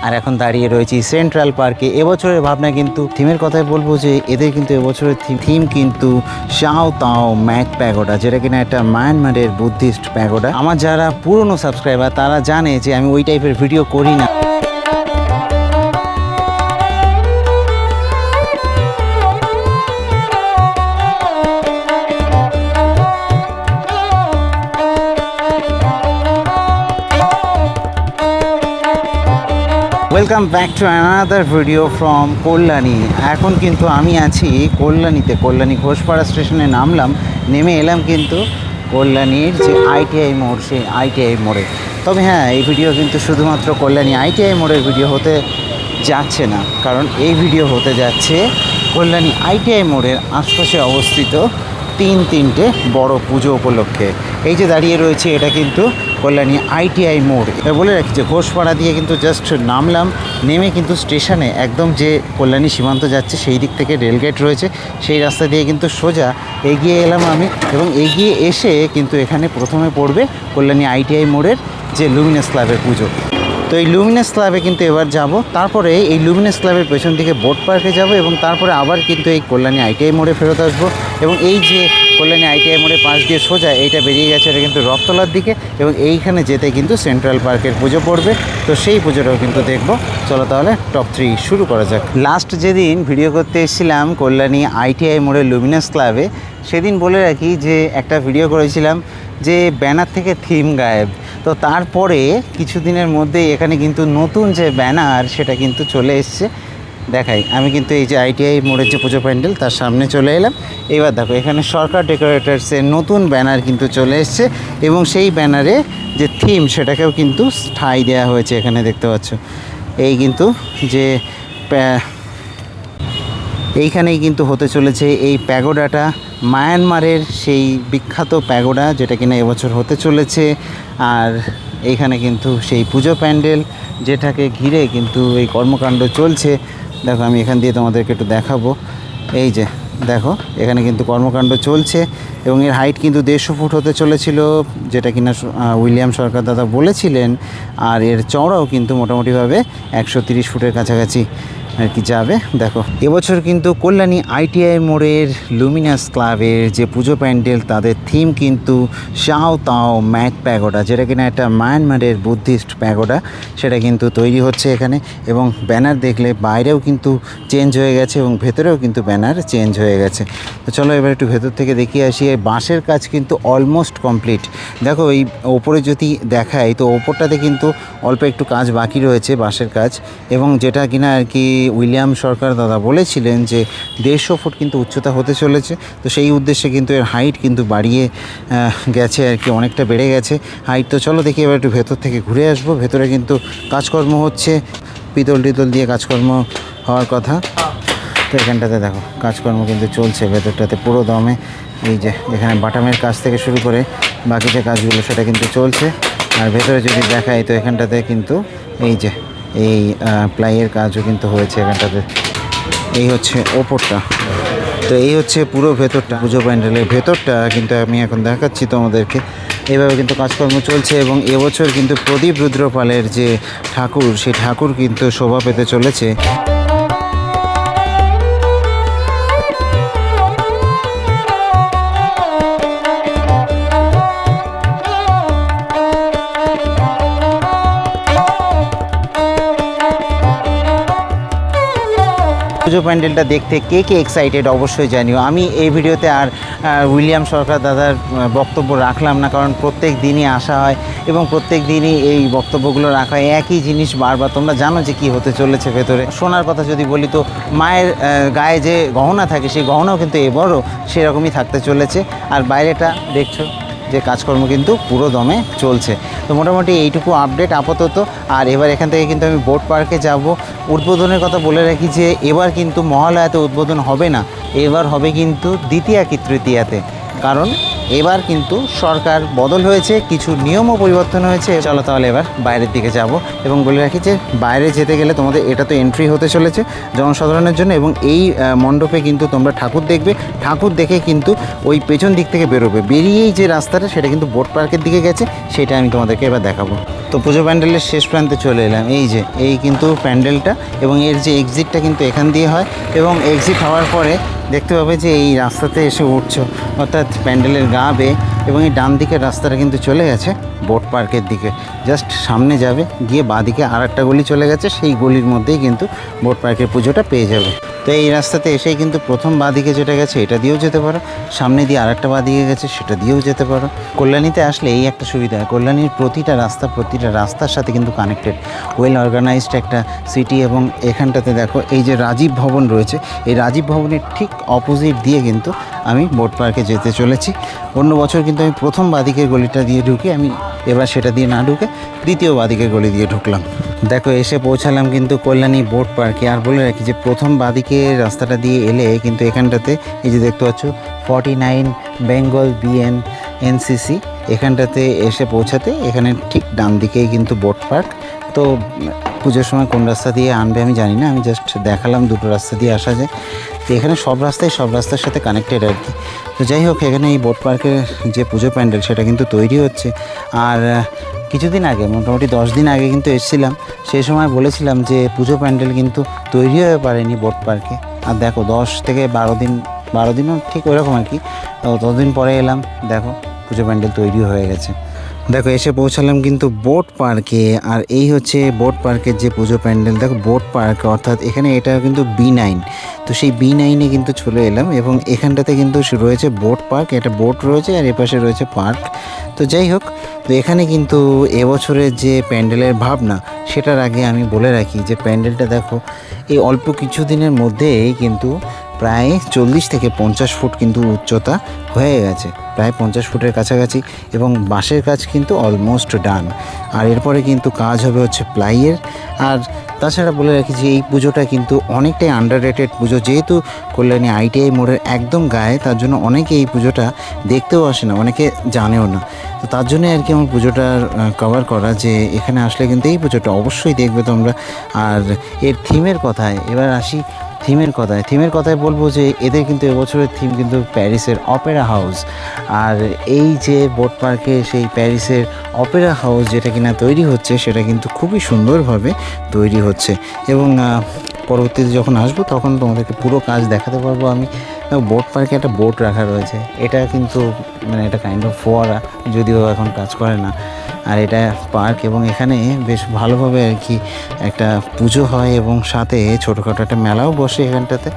আর এখন দাঁড়িয়ে রয়েছি সেন্ট্রাল পার্কে। এবছরের ভাবনা কিন্তু থিমের কথাই বলবো যে এদের কিন্তু এবছরের থিম কিন্তু চাও তাও ম্যাক প্যাগোডা, যেটা কিনা একটা মায়ানমারের বুদ্ধিস্ট প্যাগোডা। আমার যারা পুরনো সাবস্ক্রাইবার তারা জানে যে আমি ওই টাইপের ভিডিও করি না। Welcome back to another video from Kalyani. এখন কিন্তু আমি আছি কল্যাণীতে, কল্যাণী ঘোষপাড়া স্টেশনে নামলাম, নেমে এলাম কিন্তু কল্যাণীর যে আইটিআই মোড়, সেই আইটিআই মোড়ে। তবে হ্যাঁ, এই ভিডিও কিন্তু শুধুমাত্র কল্যাণী আইটিআই মোড়ের ভিডিও হতে যাচ্ছে না, কারণ এই ভিডিও হতে যাচ্ছে কল্যাণী আইটিআই মোড়ের আশপাশে অবস্থিত তিনটে বড় পুজো উপলক্ষে। এই যে দাঁড়িয়ে রয়েছে এটা কিন্তু কল্যাণী আইটিআই মোড়। এবার বলে রাখি যে ঘোষপাড়া দিয়ে কিন্তু জাস্ট নামলাম, নেমে কিন্তু স্টেশনে একদম যে কল্যাণী সীমান্ত যাচ্ছে সেই দিক থেকে রেলগেট রয়েছে, সেই রাস্তা দিয়ে কিন্তু সোজা এগিয়ে এলাম আমি। এবং এগিয়ে এসে কিন্তু এখানে প্রথমে পড়বে কল্যাণী আইটিআই মোড়ের যে লুমিনাস ক্লাবের পুজো। তো এই লুমিনাস ক্লাবে কিন্তু এবার যাব, তারপরে এই লুমিনাস ক্লাবের পেছন দিকে বোট পার্কে যাব এবং তারপরে আবার কিন্তু এই কল্যাণী আইটিআই মোড়ে ফেরত আসবো। এবং এই যে কল্যাণী আইটিআই মোড়ের পাশ দিয়ে সোজা এইটা বেরিয়ে গেছে, এটা কিন্তু রথতলার দিকে, এবং এইখানে যেতে কিন্তু সেন্ট্রাল পার্কের পুজো পড়বে। তো সেই পুজোটাও কিন্তু দেখবো। চলো তাহলে টপ 3 শুরু করা যাক। লাস্ট যেদিন ভিডিও করতে এসেছিলাম কল্যাণী আইটিআই মোড়ের লুমিনাস ক্লাবে, সেদিন বলে রাখি যে একটা ভিডিও করেছিলাম যে ব্যানার থেকে থিম গায়েব। তো তারপরে কিছুদিনের মধ্যেই এখানে কিন্তু নতুন যে ব্যানার সেটা কিন্তু চলে এসছে। দেখাই, আমি কিন্তু এই যে আইটিআই মোড়ের যে পুজো প্যান্ডেল তার সামনে চলে এলাম। এবার দেখো এখানে সরকার ডেকোরেটার্সের নতুন ব্যানার কিন্তু চলে এসছে, এবং সেই ব্যানারে যে থিম সেটাকেও কিন্তু ঠাঁই দেওয়া হয়েছে। এখানে দেখতে পাচ্ছ এই কিন্তু যে এইখানেই কিন্তু হতে চলেছে এই প্যাগোডাটা, মায়ানমারের সেই বিখ্যাত প্যাগোডা যেটা কিনা এবছর হতে চলেছে। আর এইখানে কিন্তু সেই পুজো প্যান্ডেল যেটাকে ঘিরে কিন্তু এই কর্মকাণ্ড চলছে। দেখো আমি এখান দিয়ে তোমাদেরকে একটু দেখাবো। এই যে দেখো এখানে কিন্তু কর্মকাণ্ড চলছে, এবং এর হাইট কিন্তু 150 ফুট হতে চলেছিল, যেটা কিনা উইলিয়াম সরকার দাদা বলেছিলেন। আর এর চওড়াও কিন্তু মোটামুটিভাবে 130 ফুটের কাছাকাছি আর কি যাবে। দেখো এবছর কিন্তু কল্যাণী আইটিআই মোড়ের লুমিনাস ক্লাবের যে পুজো প্যান্ডেল তাদের থিম কিন্তু চাও তাও ম্যাক প্যাগোডা, যেটা কিনা একটা মায়ানমারের বুদ্ধিস্ট প্যাগোডা, সেটা কিন্তু তৈরি হচ্ছে এখানে। এবং ব্যানার দেখলে বাইরেও কিন্তু চেঞ্জ হয়ে গেছে এবং ভেতরেও কিন্তু ব্যানার চেঞ্জ হয়ে গেছে। তো চলো এবার একটু ভেতর থেকে দেখিয়ে আসি। এই বাঁশের কাজ কিন্তু অলমোস্ট কমপ্লিট। দেখো এই ওপরে যদি দেখাই তো ওপরটাতে কিন্তু অল্প একটু কাজ বাকি রয়েছে, বাঁশের কাজ। এবং যেটা কিনা আর কি উইলিয়াম সরকার দাদা বলেছিলেন যে 150 ফুট কিন্তু উচ্চতা হতে চলেছে। তো সেই উদ্দেশ্যে কিন্তু এর হাইট কিন্তু বাড়িয়ে গেছে আর কি, অনেকটা বেড়ে গেছে হাইট। তো চলো দেখি এবার একটু ভেতর থেকে ঘুরে আসবো। ভেতরে কিন্তু কাজকর্ম হচ্ছে, পিতল টিতল দিয়ে কাজকর্ম হওয়ার কথা। তো এখানটাতে দেখো কাজকর্ম কিন্তু চলছে ভেতরটাতে পুরো দমে। এই যে এখানে বাটামের কাজ থেকে শুরু করে বাকি যে কাজগুলো সেটা কিন্তু চলছে। আর ভেতরে যদি দেখাই তো এখানটাতে কিন্তু এই যে এই প্লাইয়ের কাজও কিন্তু হয়েছে এখানটাতে। এই হচ্ছে ওপরটা, তো এই হচ্ছে পুরো ভেতরটা, পুজো প্যান্ডেলের ভেতরটা কিন্তু আমি এখন দেখাচ্ছি তোমাদেরকে। এইভাবে কিন্তু কাজকর্ম চলছে। এবং এবছর কিন্তু প্রদীপ রুদ্রপালের যে ঠাকুর, সেই ঠাকুর কিন্তু শোভা পেতে চলেছে। পুজো প্যান্ডেলটা দেখতে কে কে এক্সাইটেড অবশ্যই জানিও। আমি এই ভিডিওতে আর উইলিয়াম সরকার দাদার বক্তব্য রাখলাম না, কারণ প্রত্যেক দিনই আসা হয় এবং প্রত্যেক দিনই এই বক্তব্যগুলো রাখা হয়, একই জিনিস বারবার। তোমরা জানো যে কী হতে চলেছে ভেতরে। সোনার কথা যদি বলি তো মায়ের গায়ে যে গহনা থাকে সেই গহনাও কিন্তু এবারও সেরকমই থাকতে চলেছে। আর বাইরেটা দেখছো যে কাজকর্ম কিন্তু পুরো দমে চলছে। তো মোটামুটি এইটুকু আপডেট আপাতত। আর এবার এখান থেকে কিন্তু আমি বোট পার্কে যাব। উদ্বোধনের কথা বলে রাখি যে এবার কিন্তু মহালয়াতে উদ্বোধন হবে না, এবার হবে কিন্তু দ্বিতীয়া কি তৃতীয়াতে। কারণ এবার কিন্তু সরকার বদল হয়েছে, কিছু নিয়মও পরিবর্তন হয়েছে। চলো তাহলে এবার বাইরের দিকে যাব এবং বলে রাখি যে বাইরে যেতে গেলে তোমাদের এটা তো এন্ট্রি হতে চলেছে জনসাধারণের জন্য, এবং এই মণ্ডপে কিন্তু তোমরা ঠাকুর দেখবে। ঠাকুর দেখে কিন্তু ওই পেছন দিক থেকে বেরোবে, বেরিয়েই যে রাস্তাটা সেটা কিন্তু বোট পার্কের দিকে গেছে, সেটা আমি তোমাদেরকে এবার দেখাবো। তো পুজো প্যান্ডেলের শেষ প্রান্তে চলে এলাম। এই কিন্তু প্যান্ডেলটা, এবং এর যে এক্সিটটা কিন্তু এখান দিয়ে হয়, এবং এক্সিট হওয়ার পরে দেখতে পাবে যে এই রাস্তাতে এসে উঠছো, অর্থাৎ প্যান্ডেলের গা বেয়ে, এবং এই ডান দিকের রাস্তাটা কিন্তু চলে গেছে বোট পার্কের দিকে। জাস্ট সামনে যাবে, গিয়ে বাঁদিকে আর একটা গলি চলে গেছে, সেই গলির মধ্যেই কিন্তু বোট পার্কের পুজোটা পেয়ে যাবে। তো এই রাস্তাতে এসেই কিন্তু প্রথম বাঁদিকে যেটা গেছে এটা দিয়েও যেতে পারো, সামনে দিয়ে আর একটা বাঁদিকে গেছে সেটা দিয়েও যেতে পারো। কল্যাণীতে আসলে এই একটা সুবিধা, কল্যাণীর প্রতিটা রাস্তার সাথে কিন্তু কানেক্টেড, ওয়েল অর্গানাইজড একটা সিটি। এবং এখানটাতে দেখো এই যে রাজীব ভবন রয়েছে, এই রাজীব ভবনের ঠিক অপোজিট দিয়ে কিন্তু আমি বোট পার্কে যেতে চলেছি। অন্য বছর কিন্তু আমি প্রথম বাঁদিকের গলিটা দিয়ে ঢুকি, আমি এবার সেটা দিয়ে না ঢুকে দ্বিতীয় বাঁদিকের গলি দিয়ে ঢুকলাম। দেখো এসে পৌঁছালাম কিন্তু কল্যাণী বোট পার্কে। আর বলে রাখি যে প্রথম বাঁদিকে রাস্তাটা দিয়ে এলে কিন্তু এখানটাতে এই যে দেখতে পাচ্ছ 49 বেঙ্গল BNNCC, এখানটাতে এসে পৌঁছাতে এখানে ঠিক ডান দিকেই কিন্তু বোট পার্ক। তো পুজোর সময় কোন রাস্তা দিয়ে আনবে আমি জানি না, আমি জাস্ট দেখালাম দুটো রাস্তা দিয়ে আসা যায়। তো এখানে সব রাস্তার সাথে কানেক্টেড আর কি। তো যাই হোক, এখানে এই বোট পার্কের যে পুজো প্যান্ডেল সেটা কিন্তু তৈরি হচ্ছে। আর কিছুদিন আগে, মোটামুটি 10 দিন আগে কিন্তু এসেছিলাম, সেই সময় বলেছিলাম যে পুজো প্যান্ডেল কিন্তু তৈরি হয়ে পারেনি বোট পার্কে। আর দেখো 10 থেকে 12 দিনও ঠিক ওইরকম আর কি, তো ততদিন পরে এলাম, দেখো পুজো প্যান্ডেল তৈরি হয়ে গেছে। দেখো এসে পৌঁছালাম কিন্তু বোট পার্কে। আর এই হচ্ছে বোট পার্কের যে পুজো প্যান্ডেল। দেখো বোট পার্ক, অর্থাৎ এখানে এটা কিন্তু B9, তো সেই B9-এ কিন্তু চলে এলাম, এবং এখানটাতে কিন্তু রয়েছে বোট পার্ক, এটা বোট রয়েছে আর এপাশে রয়েছে পার্ক। তো যাই হোক, তো এখানে কিন্তু এবছরের যে প্যান্ডেলের ভাবনা, সেটার আগে আমি বলে রাখি যে প্যান্ডেলটা দেখো এই অল্প কিছু দিনের মধ্যেই কিন্তু প্রায় 40 থেকে 50 ফুট কিন্তু উচ্চতা হয়ে গেছে, প্রায় 50 ফুটের কাছাকাছি, এবং বাঁশের কাজ কিন্তু অলমোস্ট ডান। আর এরপরে কিন্তু কাজ হবে হচ্ছে প্লাইয়ের। আর তাছাড়া বলে রাখি যে এই পুজোটা কিন্তু অনেকটাই আন্ডাররেটেড পুজো, যেহেতু কল্যাণী ITI মোড়ের একদম গায়ে, তার জন্য অনেকে এই পুজোটা দেখতেও আসে না, অনেকে জানেও না। তো তার জন্য আর কি আমার পুজোটার কভার করা, যে এখানে আসলে কিন্তু এই পুজোটা অবশ্যই দেখবে তোমরা। আর এর থিমের কথায় এবার আসি, থিমের কথায় বলবো যে এদের কিন্তু এবছরের থিম কিন্তু প্যারিসের অপেরা হাউস। আর এই যে বোট পার্কে সেই প্যারিসের অপেরা হাউস যেটা কিনা তৈরি হচ্ছে, সেটা কিন্তু খুবই সুন্দরভাবে তৈরি হচ্ছে। এবং পরবর্তীতে যখন আসবো তখন তোমাদেরকে পুরো কাজ দেখাতে পারবো আমি। বোট পার্কে একটা বোট রাখা রয়েছে, এটা কিন্তু মানে এটা কাইন্ড অফ ফোয়ারা, যদিও এখন কাজ করে না। আর এটা পার্ক, এবং এখানে বেশ ভালোভাবে আর কি একটা পুজো হয়, এবং সাথে ছোটোখাটো একটা মেলাও বসে এখানটাতে।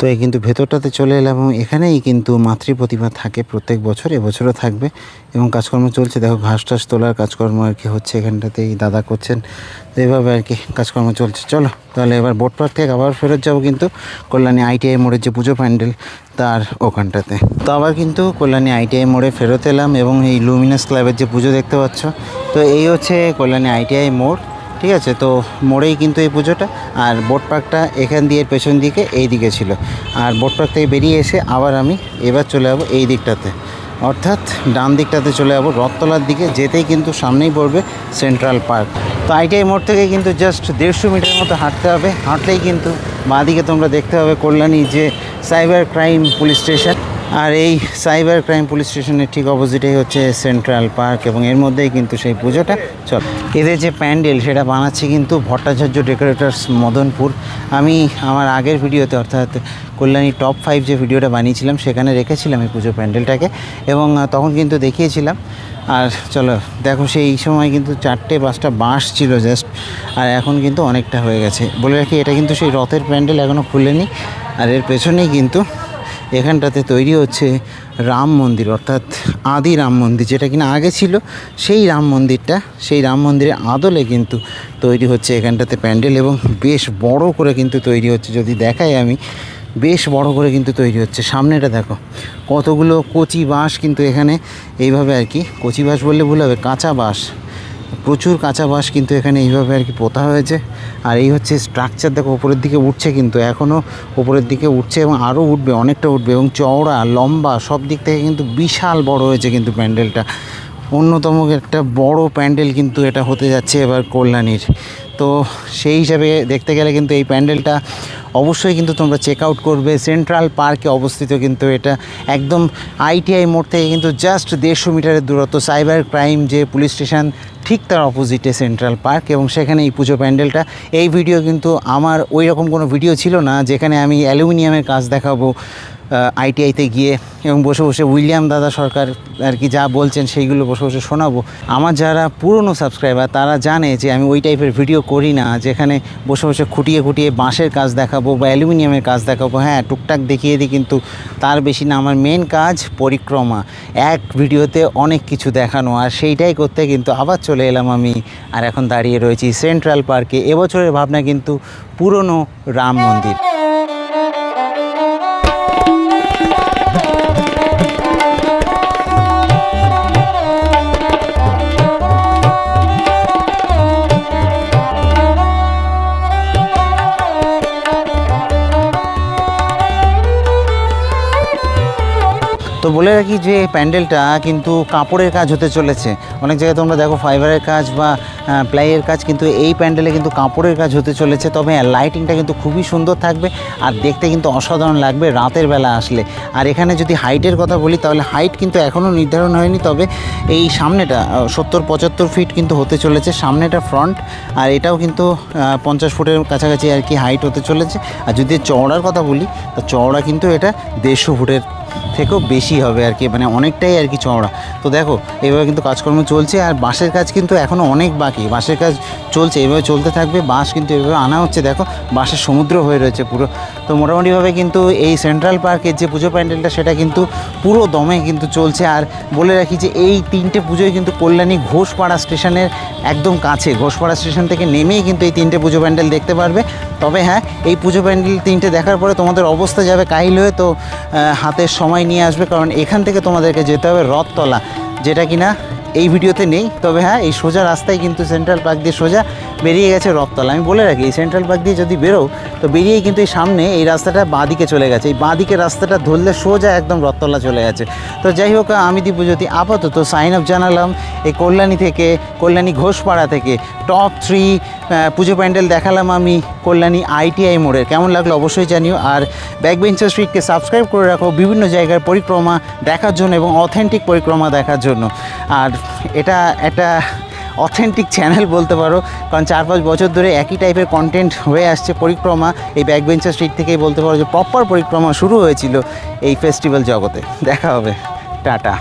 তো এই কিন্তু ভেতরটাতে চলে এলাম, এবং এখানেই কিন্তু মাতৃ প্রতিমা থাকে প্রত্যেক বছর, এবছরও থাকবে, এবং কাজকর্ম চলছে। দেখো ঘাস টাস তোলার কাজকর্ম আর কি হচ্ছে এখানটাতেই, দাদা করছেন। তো এইভাবে আর কি কাজকর্ম চলছে। চলো তাহলে এবার বোট পার্ক থেকে আবার ফেরত যাবো কিন্তু কল্যাণী ITI মোড়ের যে পুজো প্যান্ডেল তার ওখানটাতে। তো আবার কিন্তু কল্যাণী ITI মোড়ে ফেরত এলাম, এবং এই লুমিনাস ক্লাবের যে পুজো দেখতে পাচ্ছ, তো এই হচ্ছে কল্যাণী ITI মোড়, ঠিক আছে। তো মোড়েই কিন্তু এই পুজোটা। আর বোট পার্কটা এখান দিয়ে পেছন দিকে এই দিকে ছিল। আর বোট পার্ক থেকে বেরিয়ে এসে আবার আমি এবার চলে যাবো এই দিকটাতে, অর্থাৎ ডান দিকটাতে চলে যাবো রথতলার দিকে। যেতেই কিন্তু সামনেই পড়বে সেন্ট্রাল পার্ক। তো ITI মোড় থেকে কিন্তু জাস্ট 150 মিটার মতো হাঁটতে হবে, হাঁটলেই কিন্তু বাঁদিকে তোমরা দেখতে হবে কল্যাণী যে সাইবার ক্রাইম পুলিশ স্টেশন। আর এই সাইবার ক্রাইম পুলিশ স্টেশনের ঠিক অপোজিটেই হচ্ছে সেন্ট্রাল পার্ক, এবং এর মধ্যেই কিন্তু সেই পুজোটা চল। এদের যে প্যান্ডেল সেটা বানাচ্ছে কিন্তু ভট্টাচার্য ডেকোরেটার্স মদনপুর। আমি আমার আগের ভিডিওতে, অর্থাৎ কল্যাণী টপ 5 যে ভিডিওটা বানিয়েছিলাম, সেখানে রেখেছিলাম এই পুজো প্যান্ডেলটাকে, এবং তখন কিন্তু দেখিয়েছিলাম। আর চলো দেখো সেই সময় কিন্তু 4-5টা বাঁশ ছিল জাস্ট, আর এখন কিন্তু অনেকটা হয়ে গেছে। বলে রাখি এটা কিন্তু সেই রথের প্যান্ডেল, এখনও খুলেনি। আর এর পেছনেই কিন্তু এখানটাতে তৈরি হচ্ছে রাম মন্দির, অর্থাৎ আদি রাম মন্দির, যেটা কিনা আগে ছিল সেই রাম মন্দিরটা, সেই রাম মন্দিরের আদলে কিন্তু তৈরি হচ্ছে এখানটাতে প্যান্ডেল, এবং বেশ বড় করে কিন্তু তৈরি হচ্ছে। যদি দেখাই আমি, বেশ বড় করে কিন্তু তৈরি হচ্ছে। সামনেটা দেখো, কতগুলো কচি বাঁশ কিন্তু এখানে এইভাবে আর কি, কচি বাঁশ বললে ভুল হবে, কাঁচা বাঁশ, প্রচুর কাঁচা বাঁশ কিন্তু এখানে এইভাবে আর কি পোতা হয়েছে। আর এই হচ্ছে স্ট্রাকচার, দেখো ওপরের দিকে উঠছে, কিন্তু এখনও ওপরের দিকে উঠছে এবং আরও উঠবে, অনেকটা উঠবে, এবং চওড়া লম্বা সব দিক থেকে কিন্তু বিশাল বড় হয়েছে কিন্তু প্যান্ডেলটা। অন্যতম একটা বড় প্যান্ডেল কিন্তু এটা হতে যাচ্ছে এবার কল্যাণীর। তো সেই হিসাবে দেখতে গেলে কিন্তু এই প্যান্ডেলটা অবশ্যই কিন্তু তোমরা চেক আউট করবে। সেন্ট্রাল পার্কে অবস্থিত কিন্তু এটা, একদম আইটিআই মোড় থেকে কিন্তু জাস্ট 150 মিটারের দূরত্ব। সাইবার ক্রাইম যে পুলিশ স্টেশন ঠিক তার অপোজিটে সেন্ট্রাল পার্ক, এবং সেখানে এই পুজো প্যান্ডেলটা। এই ভিডিও কিন্তু আমার ওই রকম কোনো ভিডিও ছিল না যেখানে আমি অ্যালুমিনিয়ামের কাজ দেখাবো আইটিআইতে গিয়ে এবং বসে বসে উইলিয়াম দাদা সরকার আর কি যা বলছেন সেইগুলো বসে বসে শোনাবো। আমার যারা পুরনো সাবস্ক্রাইবার তারা জানে যে আমি ওই টাইপের ভিডিও করি না, যেখানে বসে বসে খুঁটিয়ে খুঁটিয়ে বাঁশের কাজ দেখাবো বা অ্যালুমিনিয়ামের কাজ দেখাবো। হ্যাঁ, টুকটাক দেখিয়ে দিই, কিন্তু তার বেশি না। আমার মেন কাজ পরিক্রমা, এক ভিডিওতে অনেক কিছু দেখানো, আর সেইটাই করতে কিন্তু আবার চলে এলাম আমি। আর এখন দাঁড়িয়ে রয়েছি সেন্ট্রাল পার্কে। এবছরের ভাবনা কিন্তু পুরনো রাম মন্দির। তো বলে রাখি যে প্যান্ডেলটা কিন্তু কাপড়ের কাজ হতে চলেছে। অনেক জায়গায় তোমরা দেখো ফাইবারের কাজ বা প্লাইয়ের কাজ, কিন্তু এই প্যান্ডেলে কিন্তু কাপড়ের কাজ হতে চলেছে। তবে লাইটিংটা কিন্তু খুবই সুন্দর থাকবে আর দেখতে কিন্তু অসাধারণ লাগবে রাতের বেলা আসলে। আর এখানে যদি হাইটের কথা বলি, তাহলে হাইট কিন্তু এখনও নির্ধারণ হয়নি, তবে এই সামনেটা 70-75 ফিট কিন্তু হতে চলেছে, সামনেটা ফ্রন্ট। আর এটাও কিন্তু 50 ফুটের কাছাকাছি আর কি হাইট হতে চলেছে। আর যদি চওড়ার কথা বলি, তো চওড়া কিন্তু এটা 150 ফুটের থেকেও বেশি হবে আর কি, মানে অনেকটাই আর কি চওড়া। তো দেখো এভাবে কিন্তু কাজকর্ম চলছে, আর বাঁশের কাজ কিন্তু এখনও অনেক বাকি। বাঁশের কাজ চলছে, এভাবে চলতে থাকবে। বাঁশ কিন্তু এভাবে আনা হচ্ছে, দেখো বাঁশের সমুদ্র হয়ে রয়েছে পুরো। তো মোটামুটিভাবে কিন্তু এই সেন্ট্রাল পার্কের যে পুজো প্যান্ডেলটা সেটা কিন্তু পুরো দমে কিন্তু চলছে। আর বলে রাখি যে এই 3টে পুজোয় কিন্তু কল্যাণী ঘোষপাড়া স্টেশনের একদম কাছে, ঘোষপাড়া স্টেশন থেকে নেমেই কিন্তু এই 3টে পুজো প্যান্ডেল দেখতে পারবে। তবে হ্যাঁ, এই পুজো প্যান্ডেল 3টে দেখার পরে তোমাদের অবস্থা যাবে কাহিল হয়ে। তো হাতের সময় নিয়ে আসবে, কারণ এখান থেকে তোমাদেরকে যেতে হবে রথতলা, যেটা কিনা এই ভিডিওতে নেই। তবে হ্যাঁ, এই সোজা রাস্তায় কিন্তু সেন্ট্রাল পার্ক দিয়ে সোজা বেরিয়ে গেছে রথতলা। আমি বলে রাখি, এই সেন্ট্রাল পার্ক দিয়ে যদি বেরো তো বেরিয়েই কিন্তু এই সামনে এই রাস্তাটা বাঁদিকে চলে গেছে। এই বাঁদিকে রাস্তাটা ধরলে সোজা একদম রথতলা চলে গেছে। তো যাই হোক, আমি দীপজ্যোতি আপাতত সাইন আপ জানালাম এই কল্যাণী থেকে, কল্যাণী ঘোষপাড়া থেকে। টপ 3 পুজো প্যান্ডেল দেখালাম আমি কল্যাণী আইটিআই মোড়ের। কেমন লাগলো অবশ্যই জানিও। আর ব্যাকবেঞ্চার স্ট্রিটকে সাবস্ক্রাইব করে রাখো বিভিন্ন জায়গার পরিক্রমা দেখার জন্য এবং অথেন্টিক পরিক্রমা দেখার জন্য। আর এটা একটা অথেন্টিক চ্যানেল বলতে পারো, কারণ 4-5 বছর ধরে একই টাইপের কন্টেন্ট হয়ে আসছে পরিক্রমা। এই ব্যাকবেঞ্চার স্ট্রিট থেকেই বলতে পারো যে প্রপার পরিক্রমা শুরু হয়েছিল এই ফেস্টিভ্যাল জগতে। দেখা হবে, টাটা।